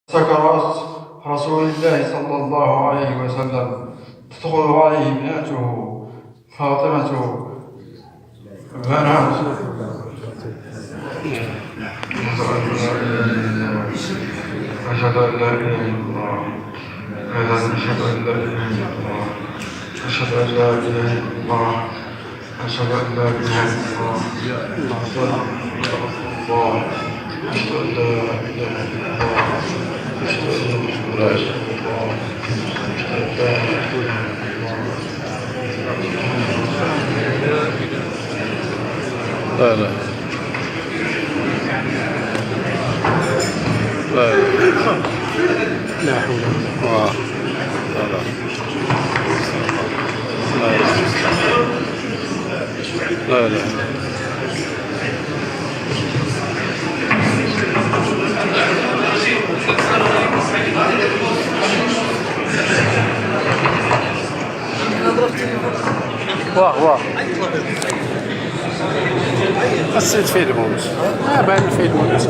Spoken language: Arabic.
سكرات رسول الله صلى الله عليه وسلم تدخل عليه ابنته فاطمة بنات أشهد أن لا إله إلا الله أشهد أن لا إله إلا الله أشهد أن لا إله إلا الله أشهد أن لا إله إلا الله أشهد أن لا إله إلا الله أشهد أن محمدا رسول الله أشهد أن لا إله إلا الله. لا لا لا لا حول ولا قوة. لا لا واه حسيت فيه الموت ما بان فيه الموت.